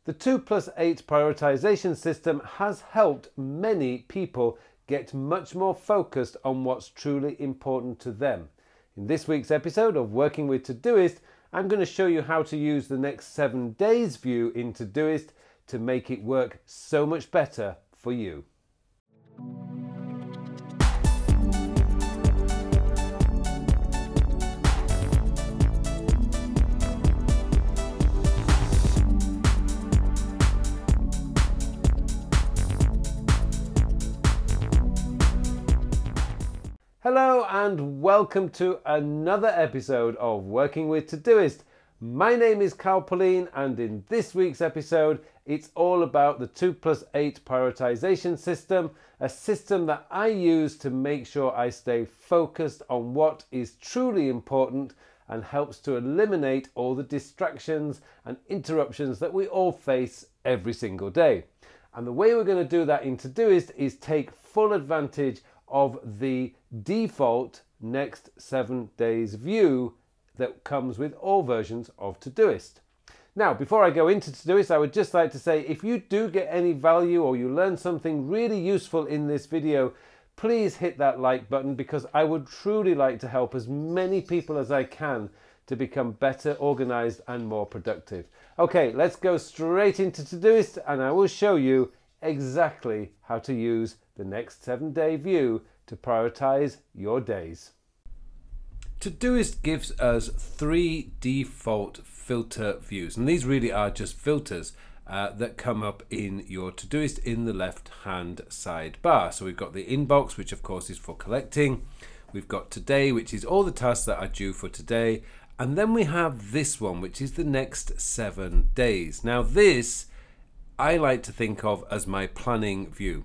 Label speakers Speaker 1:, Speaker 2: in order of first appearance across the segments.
Speaker 1: The 2+8 prioritization system has helped many people get much more focused on what's truly important to them. In this week's episode of Working with Todoist, I'm going to show you how to use the next 7 days view in Todoist to make it work so much better for you. Hello and welcome to another episode of Working with Todoist. My name is Pullein, and in this week's episode it's all about the 2+8 prioritization system, a system that I use to make sure I stay focused on what is truly important and helps to eliminate all the distractions and interruptions that we all face every single day. And the way we're going to do that in Todoist is take full advantage of the default next 7 days view that comes with all versions of Todoist. Now, before I go into Todoist, I would just like to say, if you do get any value or you learn something really useful in this video, please hit that like button, because I would truly like to help as many people as I can to become better organized and more productive. Okay, let's go straight into Todoist and I will show you exactly how to use the next 7-day view to prioritize your days. Todoist gives us 3 default filter views, and these really are just filters that come up in your Todoist in the left hand sidebar. So we've got the inbox, which of course is for collecting. We've got today, which is all the tasks that are due for today. And then we have this one, which is the next 7 days. Now this I like to think of as my planning view.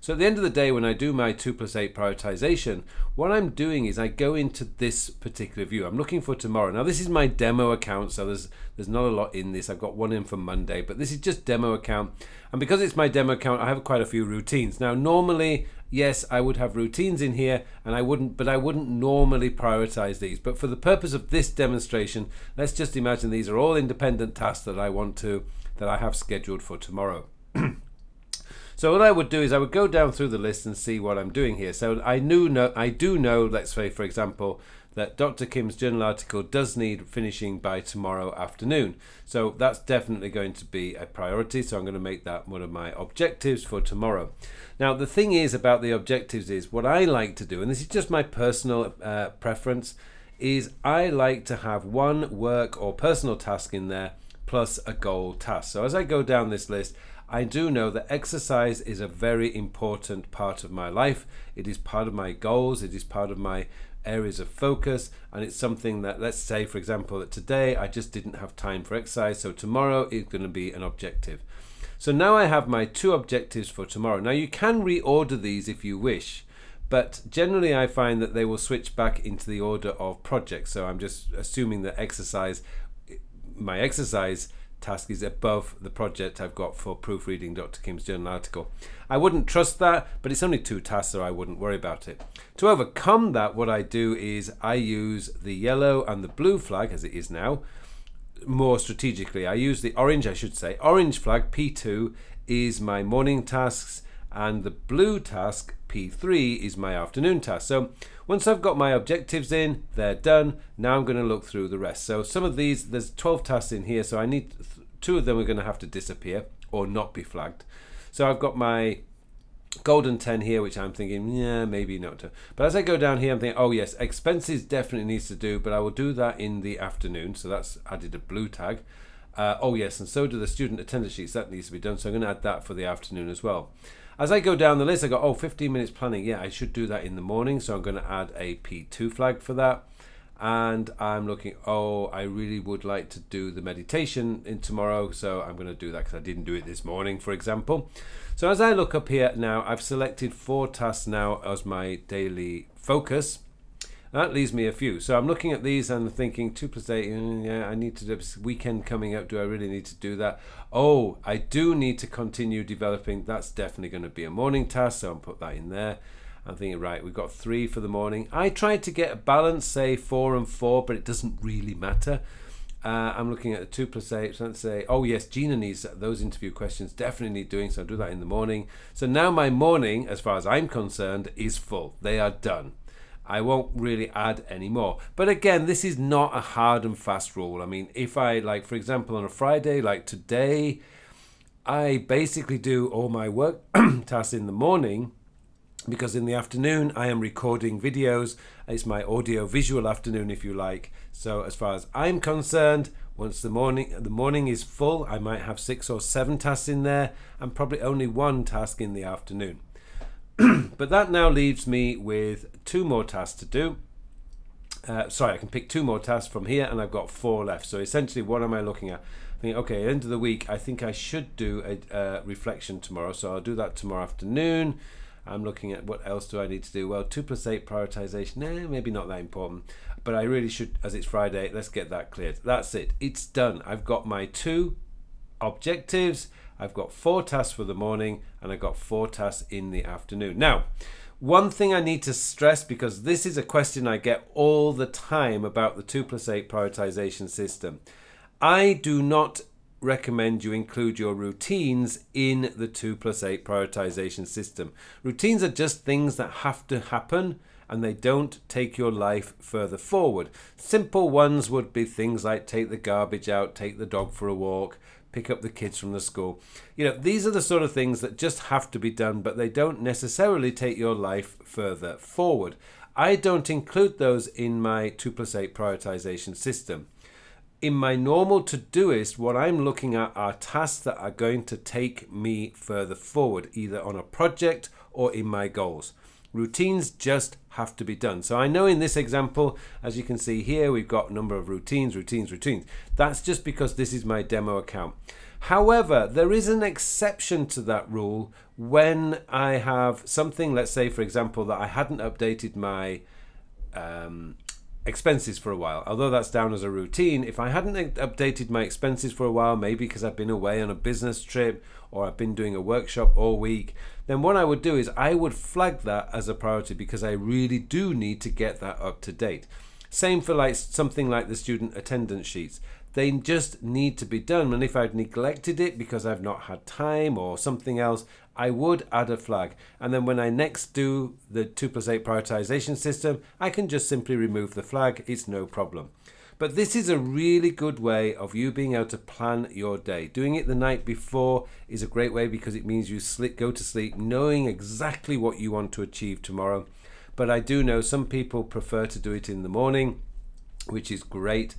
Speaker 1: So at the end of the day, when I do my 2+8 prioritization, what I'm doing is I go into this particular view. I'm looking for tomorrow. Now this is my demo account, so there's not a lot in this. I've got one in for Monday, but this is just demo account. And because it's my demo account, I have quite a few routines. Now normally, yes, I would have routines in here, and I wouldn't normally prioritize these. But for the purpose of this demonstration, let's just imagine these are all independent tasks that I have scheduled for tomorrow. So what I would do is I would go down through the list and see what I'm doing here. So I do know, let's say for example, that Dr. Kim's journal article does need finishing by tomorrow afternoon. So that's definitely going to be a priority. So I'm going to make that one of my objectives for tomorrow. Now the thing is about the objectives is what I like to do, and this is just my personal preference, is I like to have one work or personal task in there plus a goal task. So as I go down this list, I do know that exercise is a very important part of my life. It is part of my goals, it is part of my areas of focus, and it's something that, let's say for example that today I just didn't have time for exercise, so tomorrow is going to be an objective. So now I have my 2 objectives for tomorrow. Now you can reorder these if you wish, but generally I find that they will switch back into the order of projects. So I'm just assuming that my exercise task is above the project I've got for proofreading Dr. Kim's journal article. I wouldn't trust that, but it's only 2 tasks, so I wouldn't worry about it. To overcome that, what I do is I use the yellow and the blue flag, as it is now, more strategically. I use the orange, orange flag, P2, is my morning tasks, and the blue task, P3, is my afternoon task. So once I've got my objectives in, they're done. Now I'm going to look through the rest. So some of these, there's 12 tasks in here, so I need 2 of them are going to have to disappear or not be flagged. So I've got my golden 10 here, which I'm thinking, yeah, maybe not. But as I go down here, I'm thinking, oh yes, expenses definitely needs to do, but I will do that in the afternoon. So that's added a blue tag. Oh yes, and so do the student attendance sheets. That needs to be done. So I'm going to add that for the afternoon as well. As I go down the list, I go, 15 minutes planning. Yeah, I should do that in the morning. So I'm going to add a P2 flag for that. And I'm looking, I really would like to do the meditation in tomorrow. So I'm going to do that because I didn't do it this morning, for example. So as I look up here now, I've selected 4 tasks now as my daily focus. That leaves me a few. So I'm looking at these and thinking 2+8, yeah, I need to do this weekend coming up. Do I really need to do that? Oh, I do need to continue developing. That's definitely going to be a morning task. So I'll put that in there. I'm thinking, right, we've got 3 for the morning. I tried to get a balance, say 4 and 4, but it doesn't really matter. I'm looking at the 2 plus 8. So let's say, oh yes, Gina needs those interview questions, definitely need doing, so I'll do that in the morning. So now my morning, as far as I'm concerned, is full. They are done. I won't really add any more. But again, this is not a hard and fast rule. I mean, if I, like, for example, on a Friday, like today, I basically do all my work tasks in the morning, because in the afternoon I am recording videos. It's my audio visual afternoon, if you like. So as far as I'm concerned, once the morning is full, I might have 6 or 7 tasks in there and probably only 1 task in the afternoon. But that now leaves me with 2 more tasks to do. Sorry, I can pick 2 more tasks from here, and I've got 4 left. So essentially, what am I looking at? I think, okay, at the end of the week, I think I should do a reflection tomorrow. So I'll do that tomorrow afternoon. I'm looking at what else do I need to do. Well, 2 plus 8 prioritization, maybe not that important. But I really should, as it's Friday, let's get that cleared. That's it. It's done. I've got my 2 objectives. I've got 4 tasks for the morning, and I've got 4 tasks in the afternoon. Now, one thing I need to stress, because this is a question I get all the time about the 2 plus 8 prioritization system. I do not recommend you include your routines in the 2 plus 8 prioritization system. Routines are just things that have to happen, and they don't take your life further forward. Simple ones would be things like take the garbage out, take the dog for a walk, pick up the kids from the school. You know, these are the sort of things that just have to be done, but they don't necessarily take your life further forward. I don't include those in my 2 plus 8 prioritization system. In my normal Todoist, what I'm looking at are tasks that are going to take me further forward, either on a project or in my goals. Routines just have to be done. So I know in this example, as you can see here, we've got a number of routines. That's just because this is my demo account. However, there is an exception to that rule when I have something, let's say, for example, that I hadn't updated my expenses for a while. Although that's down as a routine, if I hadn't updated my expenses for a while, maybe because I've been away on a business trip or I've been doing a workshop all week, then what I would do is I would flag that as a priority, because I really do need to get that up to date. Same for like something like the student attendance sheets. They just need to be done, and if I'd neglected it because I've not had time or something else, I would add a flag. And then when I next do the 2 plus 8 prioritization system, I can just simply remove the flag. It's no problem. But this is a really good way of you being able to plan your day. Doing it the night before is a great way, because it means you go to sleep knowing exactly what you want to achieve tomorrow. But I do know some people prefer to do it in the morning, which is great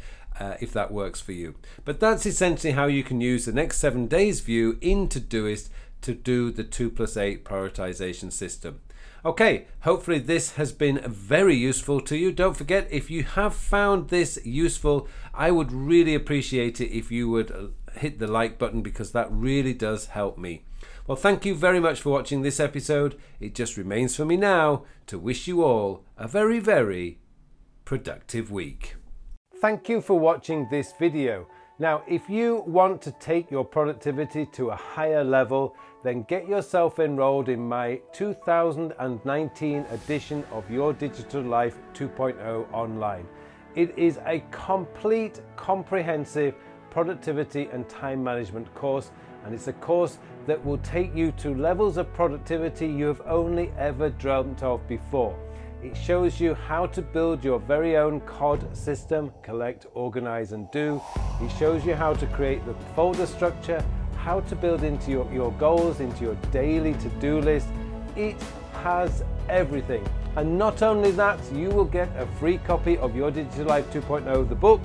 Speaker 1: if that works for you. But that's essentially how you can use the next 7 days view in Todoist to do the 2 plus 8 prioritization system. Okay, hopefully this has been very useful to you. Don't forget, if you have found this useful, I would really appreciate it if you would hit the like button, because that really does help me. Well, thank you very much for watching this episode. It just remains for me now to wish you all a very, very productive week. Thank you for watching this video. Now, if you want to take your productivity to a higher level, then get yourself enrolled in my 2019 edition of Your Digital Life 2.0 online. It is a complete, comprehensive productivity and time management course, and it's a course that will take you to levels of productivity you have only ever dreamt of before. It shows you how to build your very own C.O.D system, collect, organize and do. It shows you how to create the folder structure, how to build into your goals, into your daily to-do list. It has everything. And not only that, you will get a free copy of Your Digital Life 2.0, the book.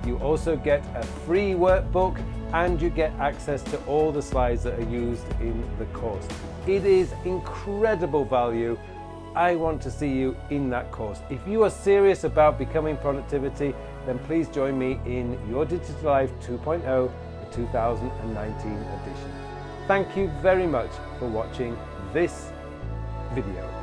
Speaker 1: You also get a free workbook, and you get access to all the slides that are used in the course. It is incredible value. I want to see you in that course. If you are serious about becoming productivity, then please join me in Your Digital Life 2.0, the 2019 edition. Thank you very much for watching this video.